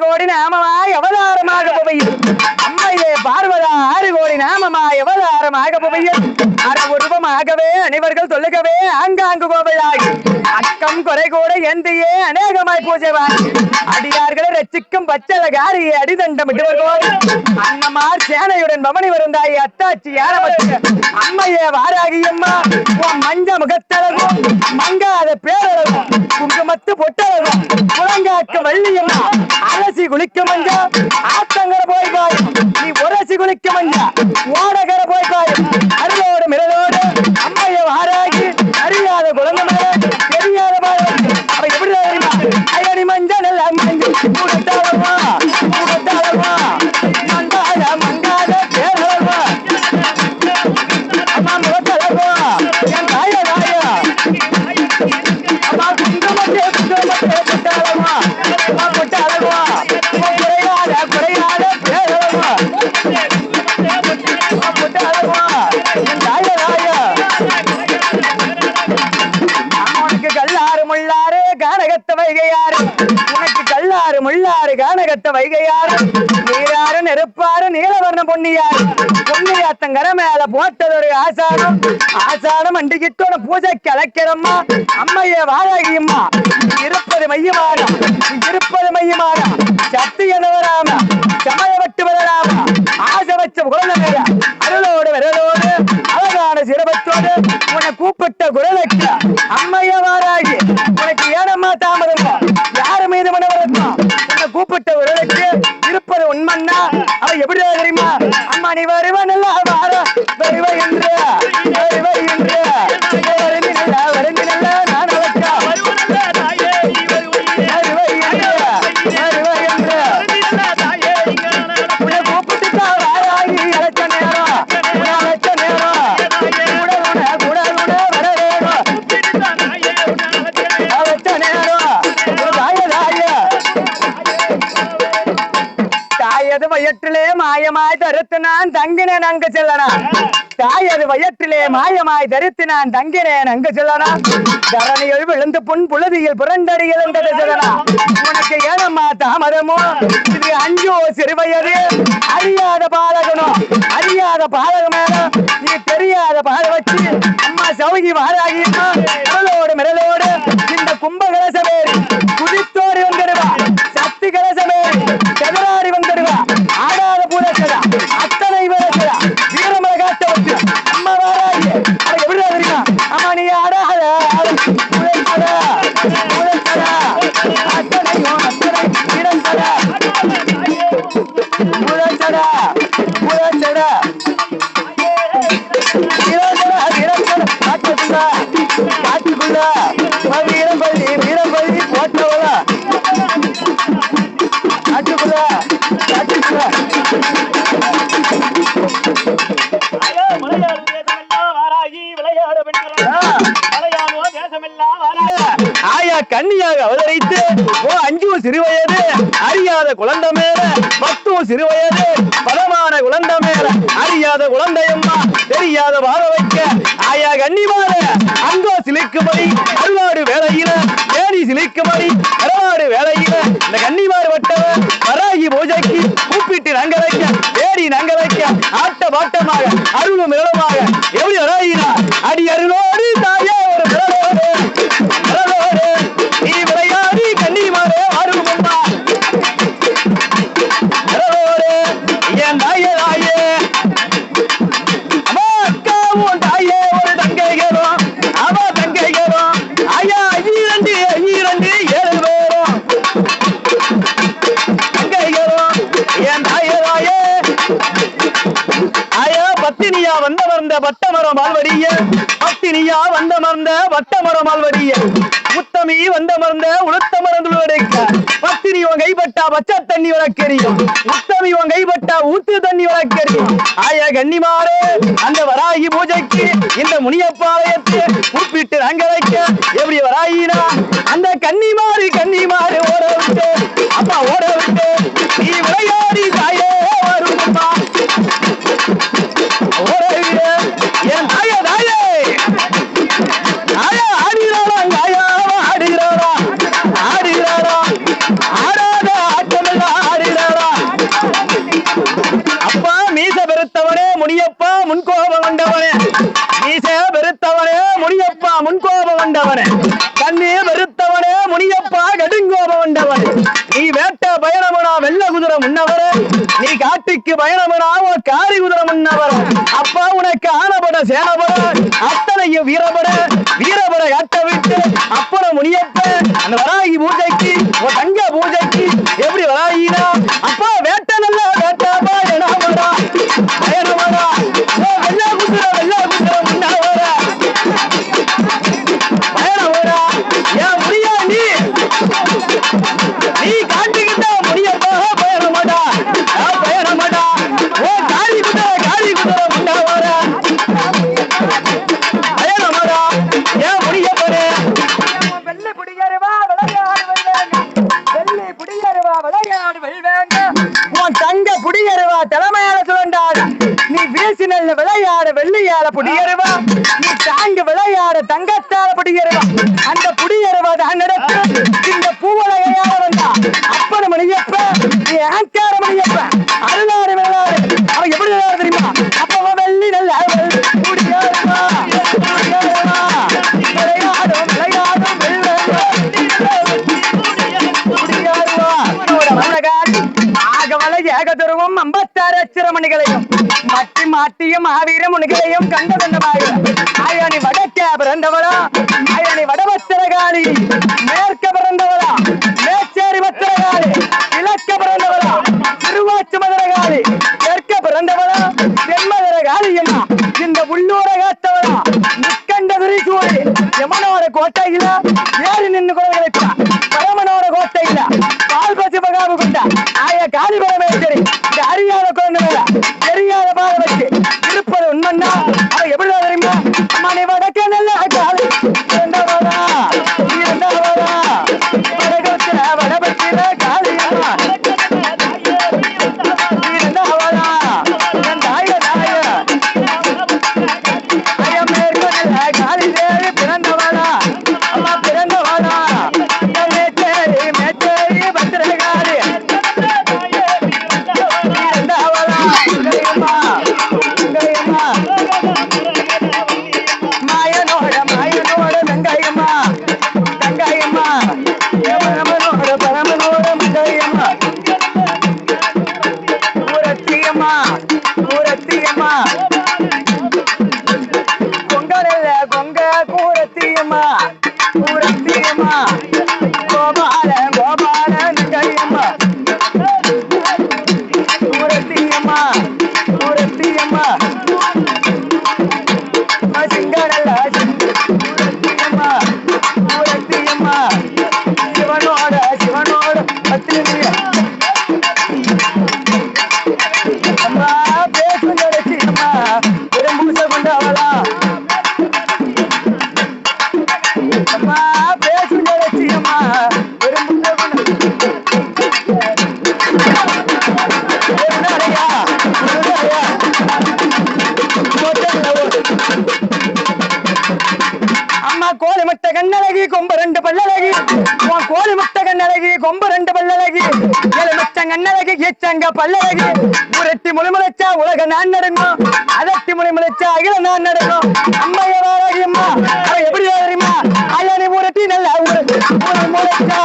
கோடி நாமமாய் அவதாரமாக புவையில் அம்மையே பார்வதா 6 கோடி நாமமாய் அவதாரமாக புவையில் அறவுருவமாகவே அனைவர்கள் சொல்லுகவே ஆங்காங்கு கோவையாகி அக்கம் குறை கூட எந்தையே அநேகமாய் பூஜைவாங்கி அடியார்களை ரச்சிக்கும் பச்சலகாரியை அடிதண்டம் விடுவதோடு அன்னமார் சேனையுடன் பவனி வருந்தாய் அத்தாச்சி யாரவற்ற அம்மையே வாராகியம்மா உன் மஞ்ச முகத்தழகும் மங்காத பேரழகும் குங்குமத்து பொட்டழகும் குளங்காக்கு வள்ளியம்மா அரசி குளிக்க மஞ்சா ஆத்தங்கர போய் பாயும் நீ உரசி குளிக்க மஞ்சா ஓடகர போய் பாயும் அருளோடு மிரளோடு அம்மைய வாராகி அறியாத குழந்தை மேல தெரியாத பாயம் அவ எப்படி தெரியுமா அயனி மஞ்சள் மஞ்சள் முகத்தாளமா முகத்தாளமா மங்காத மங்காத பேரழகா அம்மா முகத்தழகா என் தாய தாய அம்மா குங்குமத்தே குங்குமத்தே பொட்டாளமா பொட்டாளமா குறையாத குறையாத பேரழகா பொட்டாளமா என் தாய தாய உனக்கு கல்லாறு முள்ளாறு கானகத்த வைகையாறு உனக்கு கல்லாறு முள்ளாறு கானகத்த வைகையாறு நீராறு நெருப்பாறு நீலவர்ண பொன்னியாறு பொன்னியாத்தங்கர மேல போட்டதொரு ஆசாரம் ஆசாரம் அண்டிக்கிட்டோட பூஜை கலக்கிறம்மா அம்மைய வாழகியம்மா இருப்பது மையமாக இருப்பது மையமாக சக்தி எனவராம சமயப்பட்டு வரலாம ஆசை வச்ச குழந்தை மேல அருளோடு விரலோடு அழகான சிரபத்தோடு உன்னை கூப்பிட்ட குரலுக்கு அம்மைய வாராகி உனக்கு ஏனம்மா தாமதம் யாரு மீது மனவரத்தான் உன்னை கூப்பிட்ட குரலுக்கு இருப்பது உண்மன்னா அவ எப்படி தெரியுமா அம்மா நீ வருவ நல்லா வார வருவ என்று வருவ என்று வருந்தி நல்லா வருந்தி நல்லா நான் அழைக்கா வருவ என்று வருவ என்று உன்னை கூப்பிட்டு தான் வாராகி அழைச்ச நேரம் உன்னை அழைச்ச நேரம் கூட வர வேணும் அழைச்ச நேரம் தாயது வயிற்றிலே மாயமாய் தருத்து நான் தங்கினேன் அங்கு செல்லனா தாயது வயிற்றிலே மாயமாய் தரித்து நான் தங்கினேன் அங்கு செல்லனா தரணியில் விழுந்து புண் புழுதியில் புரண்டடி இழந்தது செல்லனா உனக்கு ஏனம்மா தாமதமோ இது அஞ்சோ சிறுவயது அறியாத பாலகனோ அறியாத பாலகமேனோ நீ தெரியாத பால வச்சு அம்மா சௌகி வாராகியம்மா மிரலோடு மிரலோடு இந்த கும்பகலசமேறி குதித்தோடி வந்துடுவா சக்தி கலசமேறி செதறாடி வந்துடுவா ஆடாத பூதக்கடா அத்தனை விளக்கடா வீரமலை காட்ட வச்சு அம்மா வாராகி அவ எப்படி தெரியுமா அம்மா நீ ஆடாத உழைக்கடா உழைக்கடா அத்தனையும் அத்தனை இடங்கடா உழைக்கடா உழைக்கடா காட்டுக்குள்ள வீரம்பள்ளி போட்டவள காட்டுக்குள்ள ஆயா கன்னியாக அவதரித்து அஞ்சு சிறுவயது அறியாத குழந்தை மேல 10 சிறுவயது பதமான குழந்தை மேல அறியாத குழந்தையம்மா தெரியாத வாழ வைக்க ஆயா கன்னிமார அங்கோ சிலிக்கும்படி அருளாடு வேலையில ஏரி சிலிக்கும்படி அருளாடு வேலையில இந்த கன்னிமாறு வட்டவன் வராகி பூஜைக்கு கூப்பிட்டு நங்க வைக்க ஏரி நங்க வைக்க ஆட்ட பாட்டமாக அருளும் மிரளமாக எப்படி வராயினா அடி அருளோடு தாயே ஒரு மிரளோடு மிரளோடு நீ விளையாடி கன்னிமாரே அருள்மம்மா மிரளோடு என் தாயே தாயே அம்மா அக்காவும் தாயே ஒரு தங்கைகளும் அவ தங்கைகளும் ஐயா 2 7 பேரும் தங்கைகளும் என் தாயே தாயே ஆயா பத்தினியா வந்த பட்டமரம் ஆழ்வடிய பத்தினியா வந்த வட்டமரம் ஆழ்வடிய முத்தமி வந்த உளுத்த மரந்துடைக்க பத்தினி உன் கைப்பட்டா பச்சை தண்ணி வளர்க்கறியும் முத்தமி உன் கைப்பட்டா ஊத்து தண்ணி வளர்க்கறியும் ஆயா கன்னிமாரே அந்த வராகி பூஜைக்கு இந்த முனியப்பாளையத்தை கூப்பிட்டு நாங்க வைக்க எப்படி வராயினா அந்த கன்னிமாறு ஓட விட்டு அப்பா ஓட விட்டு நீ விளையாடி தாயே வரும்பா என் தாயே தாயே ஆயா ஆடுகிறாளா ஆடுகிறாளா ஆடுகிறாளா ஆடாத ஆட்டமெல்லாம் நீ வேட்ட பயணமனா வெள்ள குதிரை முன்னவர நீ காட்டுக்கு பயணமனா காரி குதிரை முன்னவர அப்பா உனக்கு ஆனபட சேனபட அத்தனையும் வீரபட வீரபட காட்ட விட்டு அப்புறம் முனியப்ப அந்த வராகி பூஜைக்கு தங்க பூஜைக்கு எப்படி வராகினா அப்பா வேட்ட நல்ல வேட்ட பயணமடா பயணமடா வெள்ள குதிரை முன்னவர பயணமடா ஏன் முடியா நீ காட்டுக்கிட்ட முடியப்பா பயணமாடா பயணமாடா ஓ காளி குதிரை முன்னவர பயணமாடா ஏன் முடியப்பரு வெள்ளி புடியருவா விளையாடு வெல்வேங்க உன் தங்க புடியருவா தலைமையால சுழண்டாடு நீ வீசி நல்ல விளையாடு வெள்ளியால புடியருவா நீ தாங்க விளையாடு தங்கத்தால புடியருவா அந்த புடியருவா தான் நடத்து இந்த பூவலையால வந்தா அப்பன மணியப்ப நீ ஆங்கார மணியப்ப அருளாடு விளையாடு அவன் எப்படி விளையாடு தெரியுமா அப்ப வெள்ளி நல்ல புடியருவா விளையாடும் விளையாடும் ஏகதுருவம் 56 அச்சிரமணிகளையும் மட்டி மாட்டியும் ஆவீர முனிகளையும் கண்ட கொண்டமாக ஆயானி வடக்கே பிறந்தவளா ஆயானி வடபத்திரகாளி மேற்க பிறந்தவளா மேச்சேரி பத்திரகாளி கிழக்க பிறந்தவளா திருவாச்சி மதுரகாளி தெற்க பிறந்தவளா தென்மதுர காளியம்மா இந்த உள்ளூர காத்தவளா நிற்கண்ட விரிசூரி யமனோட கோட்டையில ஏறி நின்று குரல்களுக்கா பரமனோட கோட்டையில பால் பசி பகாபு கொண்டா ஆய காளி பரமேஸ்வரி இந்த அறியாத குழந்தை மேல தெரியாத பாத வச்சு இருப்பது உண்மைன்னா அவ எப்படி தெரியுமா மணி வடக்க நல்ல காளி இரண்டவளா வடகத்துல வடபத்திர காளியம்மா இரண்டவளா தாய மேற்க நல்ல காளி தேவி பிறந்தவளா அம்மா பிறந்தவளா மேச்சேரி பத்திரகாளி மாயனோட வெங்காயம்மா வெங்காயம்மா பரமனோட மங்காயம்மா ஊரத்தியம்மா ஊரத்தியம்மா கொங்கரல்ல கொங்க கூரத்தியம்மா ஊரத்தியம்மா கோபால நங்காயம்மா ஊரத்தியம்மா ஊரத்தியம்மா சிங்கரல்ல ஊரத்தியம்மா ஊரத்தியம்மா சிவனோட பத்திரிய அம்மா பேசும் கிடைச்சியம்மா பெரும்பூச கொண்டவளா அம்மா பேசும் கிடைச்சியம்மா பெரும்பூச அம்மா கோழி முட்டை கண்ணழகி கொம்பு 2 பல்லழகி கோழி முட்டை கண்ணழகி கொம்பு 2 பல்லழகி எலுமிச்சம் கண்ணழகி கீச்சங்க பல்லழகி உரட்டி முழுமுளைச்சா உலக நான் நடக்கும் அதட்டி முழுமுளைச்சா அகில நான் நடக்கும் அம்மைய வாராகி அம்மா அவ எப்படி தெரியுமா ஐயா நீ உரட்டி நல்லா முளைச்சா